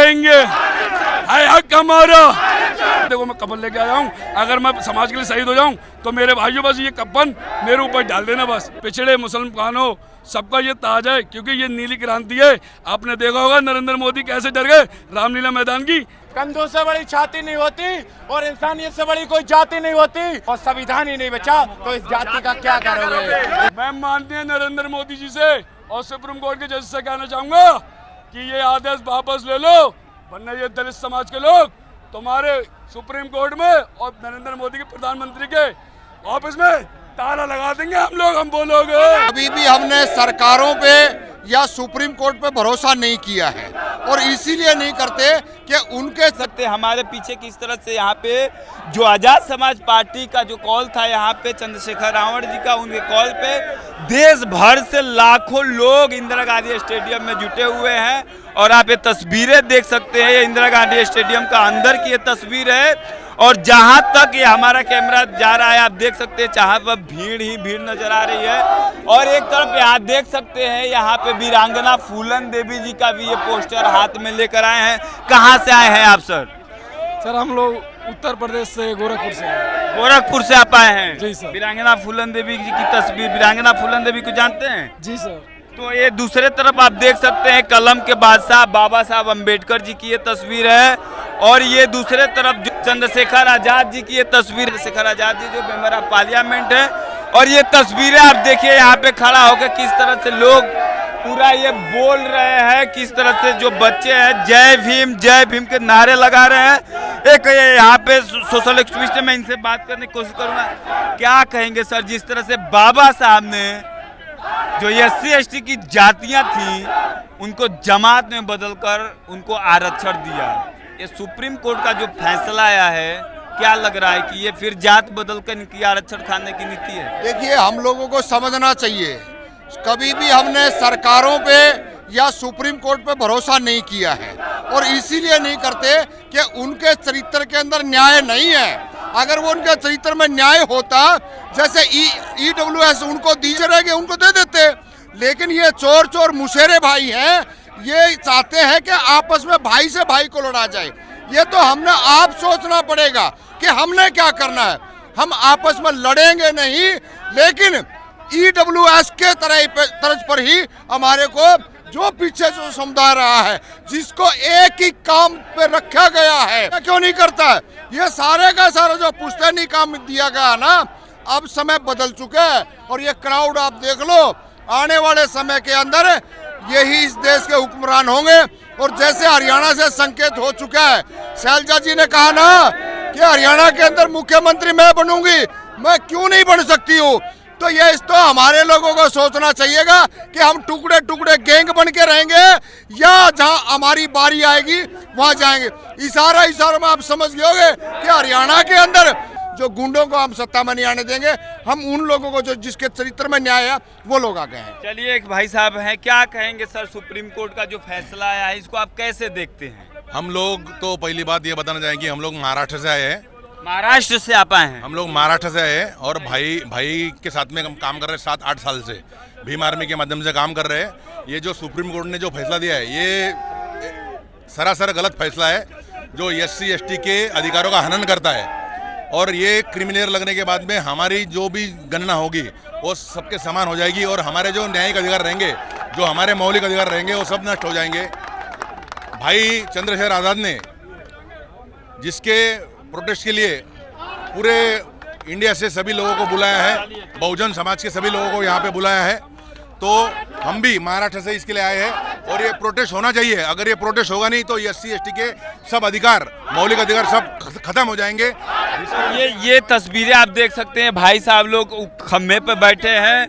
रहेंगे, है हक हमारा। देखो मैं कफन लेके आया हूँ, अगर मैं समाज के लिए शहीद हो जाऊँ तो मेरे भाइयों बस ये कफन मेरे ऊपर डाल देना बस। पिछड़े मुसलमानों सबका ये ताज है, क्योंकि ये नीली क्रांति है। आपने देखा होगा नरेंद्र मोदी कैसे डर गए रामलीला मैदान की। कंधों से बड़ी छाती नहीं होती और इंसानियत से बड़ी कोई जाति नहीं होती, और संविधान ही नहीं बचा तो इस जाति का क्या करोगे। मैं माननीय नरेंद्र मोदी जी से और सुप्रीम कोर्ट के जज से कहना चाहूंगा कि ये आदेश वापस ले लो, वरना ये दलित समाज के लोग तुम्हारे सुप्रीम कोर्ट में और नरेंद्र मोदी के प्रधानमंत्री के ऑफिस में ताला लगा देंगे हम बोलोगे। अभी भी हमने सरकारों पे या सुप्रीम कोर्ट पे भरोसा नहीं किया है, और इसीलिए नहीं करते कि उनके सकते हमारे पीछे किस तरह से यहाँ पे जो आजाद समाज पार्टी का जो कॉल था यहाँ पे चंद्रशेखर रावण जी का, उनके कॉल पे देश भर से लाखों लोग इंदिरा गांधी स्टेडियम में जुटे हुए हैं। और आप ये तस्वीरें देख सकते हैं, ये इंदिरा गांधी स्टेडियम का अंदर की ये तस्वीर है, और जहां तक ये हमारा कैमरा जा रहा है आप देख सकते हैं जहां पर भीड़ ही भीड़ नजर आ रही है। और एक तरफ यहाँ देख सकते हैं यहाँ पे वीरांगना फूलन देवी जी का भी ये पोस्टर हाथ में लेकर आए हैं। कहाँ से आए हैं आप सर? सर हम लोग उत्तर प्रदेश से गोरखपुर से हैं। गोरखपुर से आप आए हैं? जी सर। वीरांगना फूलन देवी जी की तस्वीर, वीरांगना फूलन देवी को जानते हैं? जी सर। तो ये दूसरे तरफ आप देख सकते हैं कलम के बादशाह बाबा साहब अम्बेडकर जी की ये तस्वीर है, और ये दूसरे तरफ चंद्रशेखर आजाद जी की ये तस्वीर, चंद्रशेखर आजाद जी जो मेंबर ऑफ पार्लियामेंट है। और ये तस्वीरें आप देखिए यहाँ पे खड़ा होकर किस तरह से लोग पूरा ये बोल रहे हैं, किस तरह से जो बच्चे हैं जय भीम के नारे लगा रहे हैं। एक यहाँ पे सोशल एक्टिविस्ट में इनसे बात करने की कोशिश करूंगा। क्या कहेंगे सर, जिस तरह से बाबा साहब ने जो SC ST की जातियां थी उनको जमात में बदलकर उनको आरक्षण दिया, ये सुप्रीम कोर्ट का जो फैसला आया है, क्या लग रहा है कि ये फिर जात बदलकर इनकी आरक्षण खाने की नीति है? देखिए, हम लोगों को समझना चाहिए, कभी भी हमने सरकारों पे या सुप्रीम कोर्ट पे भरोसा नहीं किया है, और इसीलिए नहीं करते कि उनके चरित्र के अंदर न्याय नहीं है। अगर वो उनके चरित्र में न्याय होता, जैसे EWS उनको दीजिए रहेंगे उनको दे देते, लेकिन ये चोर मुशेरे भाई हैं, ये चाहते हैं कि आपस में भाई से भाई को लड़ा जाए। ये तो हमने आप सोचना पड़ेगा कि हमने क्या करना है। हम आपस में लड़ेंगे नहीं, लेकिन EWS के तर्ज पर ही हमारे को जो पीछे जो समुदाय रहा है, जिसको एक ही काम पे रखा गया है, क्यों नहीं करता है? ये सारे का सारा जो पुश्तैनी काम दिया गया ना, अब समय बदल चुका है। और ये क्राउड आप देख लो, आने वाले समय के अंदर यही इस देश के हुक्मरान होंगे। और जैसे हरियाणा से संकेत हो चुका है, शैलजा जी ने कहा ना कि हरियाणा के अंदर मुख्यमंत्री मैं बनूंगी, मैं क्यों नहीं बन सकती हूँ। तो ये इस तो हमारे लोगों को सोचना चाहिएगा कि हम टुकड़े टुकड़े गैंग बन के रहेंगे या जहां हमारी बारी आएगी वहां जाएंगे। इशारों में आप समझ गए होंगे कि हरियाणा के अंदर जो गुंडों को हम सत्ता में नहीं आने देंगे, हम उन लोगों को जो जिसके चरित्र में न्याय है वो लोग आ गए हैं। चलिए, एक भाई साहब हैं, क्या कहेंगे सर, सुप्रीम कोर्ट का जो फैसला आया है इसको आप कैसे देखते हैं? हम लोग तो पहली बात ये बताना चाहेंगे, हम लोग महाराष्ट्र से आए हैं। महाराष्ट्र से आप आए हैं? हम लोग महाराष्ट्र से आए हैं, और भाई के साथ में हम काम कर रहे हैं 7-8 साल से, भीम आर्मी के माध्यम से काम कर रहे हैं। ये जो सुप्रीम कोर्ट ने जो फैसला दिया है, ये सरासर गलत फैसला है, जो SC ST के अधिकारों का हनन करता है। और ये क्रिमिनल लगने के बाद में हमारी जो भी गणना होगी वो सबके समान हो जाएगी, और हमारे जो न्यायिक अधिकार रहेंगे, जो हमारे मौलिक अधिकार रहेंगे, वो सब नष्ट हो जाएंगे। भाई चंद्रशेखर आज़ाद ने जिसके प्रोटेस्ट के लिए पूरे इंडिया से सभी लोगों को बुलाया है, बहुजन समाज के सभी लोगों को यहाँ पे बुलाया है, तो हम भी महाराष्ट्र से इसके लिए आए हैं। और ये प्रोटेस्ट होना चाहिए, अगर ये प्रोटेस्ट होगा नहीं तो SC ST के सब अधिकार, मौलिक अधिकार सब खत्म हो जाएंगे। ये तस्वीरें आप देख सकते हैं, भाई साहब लोग खम्भे पे बैठे हैं,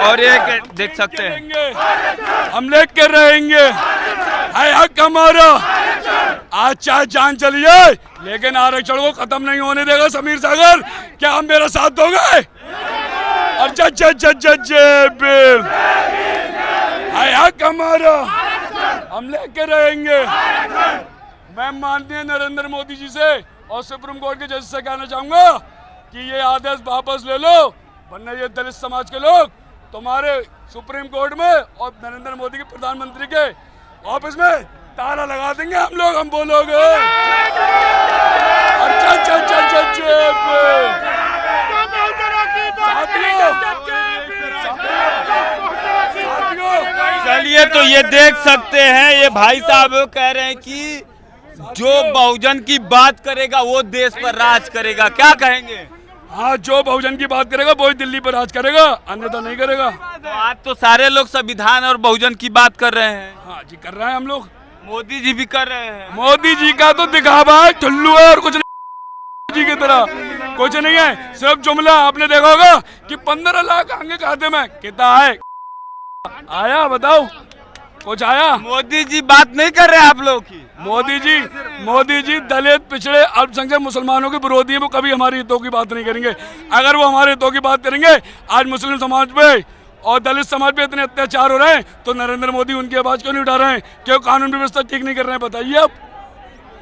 और ये देख सकते हैं हम लेके रहेंगे, है हक हमारा। आज चाहे जान चली जाए, लेकिन आरक्षण को खत्म नहीं होने देगा समीर सागर। क्या हम मेरा साथ दोगे? और जय भीम, है हक हमारा, हम लेके रहेंगे। मैं माननीय नरेंद्र मोदी जी से और सुप्रीम कोर्ट के जज से कहना चाहूंगा कि ये आदेश वापस ले लो, वरना ये दलित समाज के लोग तुम्हारे सुप्रीम कोर्ट में और नरेंद्र मोदी के प्रधानमंत्री के ऑफिस में ताला लगा देंगे हम लोग, हम बोलोगे। चल चल चल चल चल चलिए, तो ये देख सकते हैं, ये भाई साहब कह रहे हैं कि जो बहुजन की बात करेगा वो देश पर राज करेगा। क्या कहेंगे? हाँ, जो बहुजन की बात करेगा वो ही दिल्ली पर राज करेगा, अन्यथा नहीं करेगा। तो आज तो सारे लोग संविधान और बहुजन की बात कर रहे हैं। हाँ जी, कर रहे हैं हम लोग। मोदी जी भी कर रहे हैं। मोदी जी का तो दिखावा है, ठुल्लू है और कुछ नहीं जी की तरह कुछ नहीं है, सिर्फ जुमला। आपने देखा होगा कि 15 लाख आएंगे खाते में, कितना है आया बताओ, कुछ आया? मोदी जी बात नहीं कर रहे आप लोग की। मोदी जी दलित, पिछड़े, अल्पसंख्यक मुसलमानों के विरोधी हैं। वो कभी हमारे हितों की बात नहीं करेंगे। अगर वो हमारे हितों की बात करेंगे, आज मुस्लिम समाज पे और दलित समाज पे इतने अत्याचार हो रहे हैं, तो नरेंद्र मोदी उनकी आवाज क्यों नहीं उठा रहे हैं? क्यों कानून व्यवस्था ठीक नहीं कर रहे हैं? बताइए आप।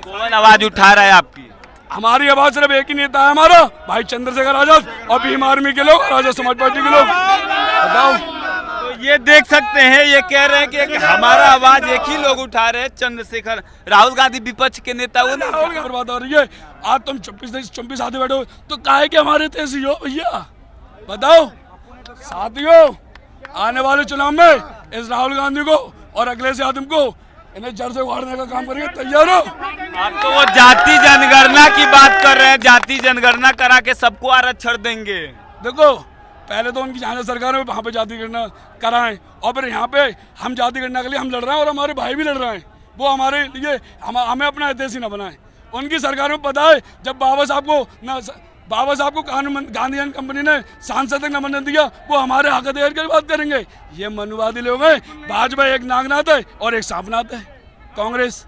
कौन आवाज उठा रहा है आपकी? हमारी आवाज सिर्फ एक ही नेता है हमारा, भाई चंद्रशेखर आजाद, और भीम आर्मी के लोग, आजाद समाज पार्टी के लोग। बताओ, तो ये देख सकते हैं, ये कह रहे हैं कि हमारा आवाज एक ही लोग उठा रहे हैं, चंद्रशेखर। राहुल गांधी विपक्ष के नेता वो नहीं। बर्बाद हो रही है। आज तुम 24 आते बैठो तो काहे के हमारे तेजी हो भैया? बताओ साथियों, आने वाले चुनाव में इस राहुल गांधी को और अखिलेश यादव को इन्हें जड़ से उखाड़ने का काम करेंगे। तैयार हो? अब तो वो जाति जनगणना की बात कर रहे हैं, जाति जनगणना करा के सबको आरक्षण देंगे। देखो, पहले तो उनकी जहाँ सरकार है वहाँ पे जाति गणना कराएं, और फिर यहाँ पे हम जाति गणना के लिए हम लड़ रहे हैं और हमारे भाई भी लड़ रहे हैं। वो हमारे लिए हमें अपना हितैषी न बनाए। उनकी सरकार में पता है, जब बाबा साहब को कानून गांधीयन कंपनी ने सांसद तक नमन दिया, वो हमारे हक अधिकार की बात करेंगे। ये मनुवादी लोग हैं। भाजपा एक नागनाथ है और एक सांपनाथ है कांग्रेस।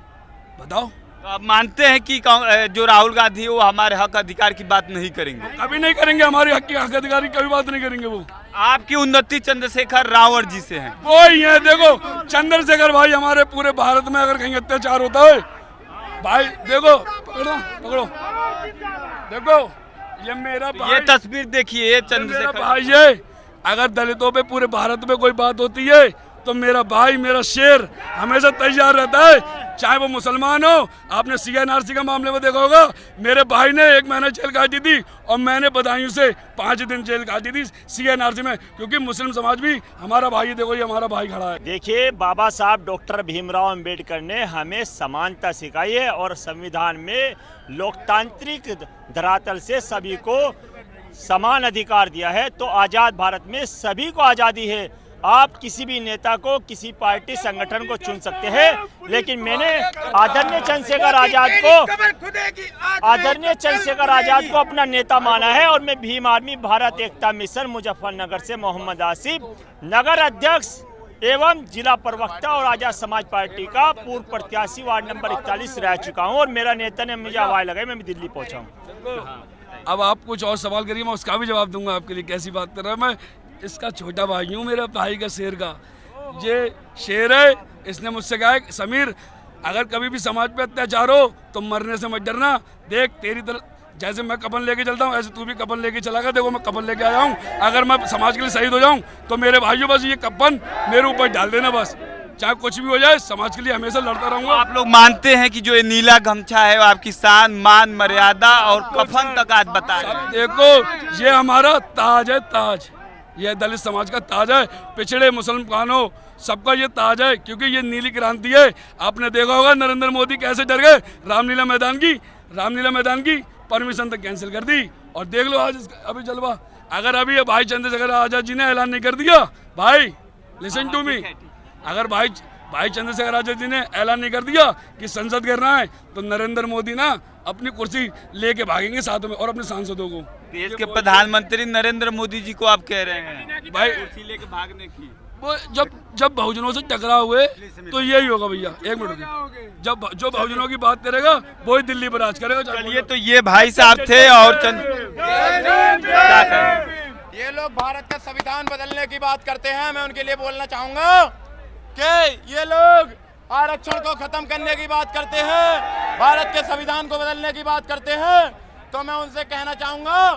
बताओ, तो आप मानते हैं कि जो राहुल गांधी है वो हमारे हक अधिकार की बात नहीं करेंगे? कभी नहीं करेंगे, हमारे हक अधिकार की कभी बात नहीं करेंगे। वो आपकी उन्नति चंद्रशेखर रावण जी से है। वो ही है। देखो, चंद्रशेखर भाई, हमारे पूरे भारत में अगर कहीं अत्याचार होता है भाई, देखो पकड़ो, देखो ये मेरा भाई, ये तस्वीर देखिए, ये चंद्रशेखर भाई है। अगर दलितों पे पूरे भारत में कोई बात होती है तो मेरा भाई, मेरा शेर हमेशा तैयार रहता है, चाहे वो मुसलमान हो। आपने CNRC का मामले में देखा होगा, मेरे भाई ने 1 महीना जेल काटी थी और मैंने बदायूं से 5 दिन जेल काटी थी CNRC में, क्योंकि मुस्लिम समाज भी हमारा भाई है। देखो, ये हमारा भाई खड़ा है। देखिए, बाबा साहब डॉक्टर भीमराव अंबेडकर ने हमें समानता सिखाई है और संविधान में लोकतांत्रिक धरातल से सभी को समान अधिकार दिया है। तो आज़ाद भारत में सभी को आज़ादी है। आप किसी भी नेता को, किसी पार्टी संगठन को चुन सकते हैं, लेकिन मैंने आदरणीय चंद्रशेखर आजाद को अपना नेता माना है और मैं भीम आर्मी भारत एकता मिशन मुजफ्फरनगर से मोहम्मद आसिफ, नगर अध्यक्ष एवं जिला प्रवक्ता और आजाद समाज पार्टी का पूर्व प्रत्याशी वार्ड नंबर 41 रह चुका हूं। और मेरा नेता ने मुझे हवाई लगाई, मैं दिल्ली पहुंचा हूं। अब आप कुछ और सवाल करिए, मैं उसका भी जवाब दूंगा आपके लिए। कैसी बात कर रहा है? मैं इसका छोटा भाई हूँ, मेरा भाई का शेर का ये शेर है। इसने मुझसे कहा है, समीर अगर कभी भी समाज पे अत्याचार हो तो मरने से मत डरना। देख, तेरी तरह जैसे मैं कफन लेके चलता हूँ, ऐसे तू भी कफन लेके चला गया। देखो, मैं कफन लेके आया हूँ। अगर मैं समाज के लिए शहीद हो जाऊँ तो मेरे भाइयों, बस ये कफन मेरे ऊपर डाल देना, बस चाहे कुछ भी हो जाए, समाज के लिए हमेशा लड़ता रहूंगा। आप लोग मानते हैं कि जो ये नीला गमछा है वो आपकी शान, मान, मर्यादा और कफन तक आज बता रहे हैं? देखो, ये हमारा ताज है, ताज। यह दलित समाज का ताज है, पिछड़े मुसलमानों सबका ये ताज है, क्योंकि ये नीली क्रांति है। आपने देखा होगा नरेंद्र मोदी कैसे डर गए रामलीला मैदान की परमिशन तक कैंसिल कर दी। और देख लो आज अभी जलवा। अगर अभी भाई चंद्रशेखर आजाद जी ने ऐलान नहीं कर दिया, भाई लिसन टू मी, अगर भाई चंद्रशेखर आजाद जी ने ऐलान नहीं कर दिया कि संसद करना है, तो नरेंद्र मोदी ना अपनी कुर्सी लेके भागेंगे साथ में और अपने सांसदों को। देश के प्रधानमंत्री नरेंद्र मोदी जी को आप कह रहे हैं भाई कुर्सी लेके भागने की? वो जब बहुजनों से टकराव हुए तो यही होगा भैया। एक मिनट रुकिए, जब जो बहुजनों की बात करेगा वो ही दिल्ली पर राज करेगा। चलिए, तो ये भाई साहब थे और क्या कहें? ये लोग भारत का संविधान बदलने की बात करते हैं। मैं उनके लिए बोलना चाहूंगा कि ये लोग आरक्षण को खत्म करने की बात करते हैं, भारत के संविधान को बदलने की बात करते हैं। तो मैं उनसे कहना चाहूंगा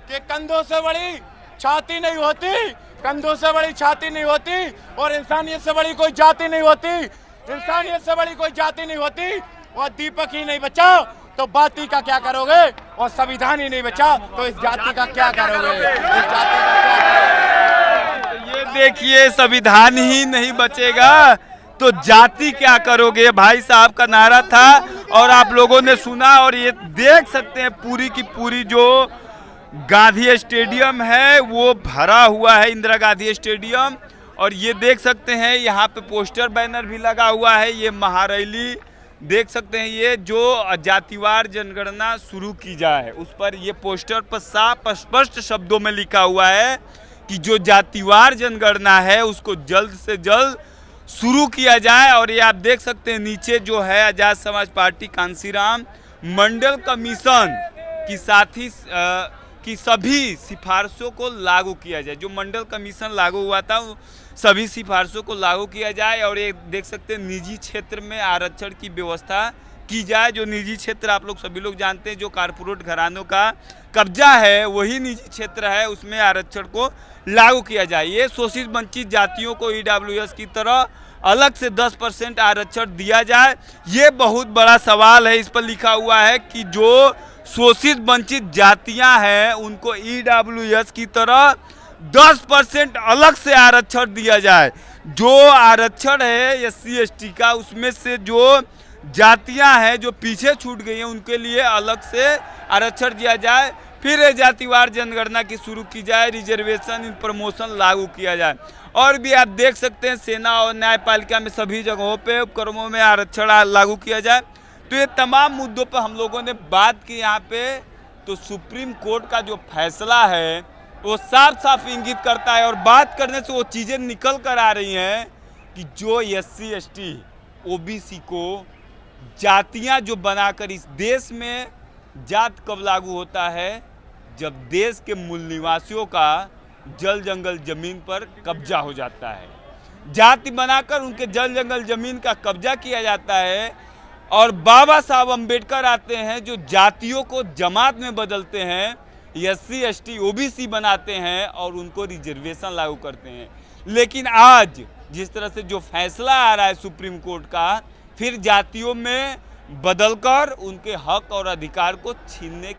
कि कंधों से बड़ी छाती नहीं होती, कंधों से बड़ी छाती नहीं होती और इंसानियत से बड़ी कोई जाति नहीं होती। इंसानियत से बड़ी कोई जाति नहीं होती। और दीपक ही नहीं बचा तो बाती का क्या करोगे, और संविधान ही नहीं बचा तो इस जाति का क्या करोगे, इस जाति का क्या करोगे। ये देखिए, संविधान ही नहीं बचेगा तो जाति क्या करोगे, भाई साहब का नारा था और आप लोगों ने सुना। और ये देख सकते हैं पूरी की पूरी जो गांधी स्टेडियम है वो भरा हुआ है, इंदिरा गांधी स्टेडियम। और ये देख सकते हैं यहाँ पे पोस्टर बैनर भी लगा हुआ है। ये महारैली देख सकते हैं, ये जो जातिवार जनगणना शुरू की जाए उस पर ये पोस्टर पर साफ स्पष्ट शब्दों में लिखा हुआ है कि जो जातिवार जनगणना है उसको जल्द से जल्द शुरू किया जाए। और ये आप देख सकते हैं नीचे जो है आजाद समाज पार्टी कांसीराम मंडल कमीशन की साथ ही कि सभी सिफारिशों को लागू किया जाए। जो मंडल कमीशन लागू हुआ था सभी सिफारिशों को लागू किया जाए। और ये देख सकते हैं निजी क्षेत्र में आरक्षण की व्यवस्था की जाए। जो निजी क्षेत्र आप लोग सभी लोग जानते हैं जो कारपोरेट घरानों का कब्जा है वही निजी क्षेत्र है, उसमें आरक्षण को लागू किया जाए। ये शोषित वंचित जातियों को EWS की तरह अलग से 10% आरक्षण दिया जाए। ये बहुत बड़ा सवाल है। इस पर लिखा हुआ है कि जो शोषित वंचित जातियां हैं उनको EWS की तरह 10% अलग से आरक्षण दिया जाए। जो आरक्षण है SC ST का उसमें से जो जातियां हैं जो पीछे छूट गई हैं उनके लिए अलग से आरक्षण दिया जाए। फिर जातिवार जनगणना की शुरू की जाए, रिजर्वेशन इन प्रमोशन लागू किया जाए। और भी आप देख सकते हैं सेना और न्यायपालिका में सभी जगहों पे उपक्रमों में आरक्षण लागू किया जाए। तो ये तमाम मुद्दों पर हम लोगों ने बात की यहाँ पे। तो सुप्रीम कोर्ट का जो फैसला है वो साफ साफ इंगित करता है और बात करने से वो चीज़ें निकल कर आ रही हैं कि जो SC ST OBC को जातियां जो बनाकर इस देश में जात कब लागू होता है जब देश के मूल निवासियों का जल जंगल जमीन पर कब्जा हो जाता है। जाति बनाकर उनके जल जंगल जमीन का कब्जा किया जाता है और बाबा साहब अम्बेडकर आते हैं जो जातियों को जमात में बदलते हैं, SC ST OBC बनाते हैं और उनको रिजर्वेशन लागू करते हैं। लेकिन आज जिस तरह से जो फैसला आ रहा है सुप्रीम कोर्ट का, फिर जातियों में बदलकर उनके हक और अधिकार को छीनने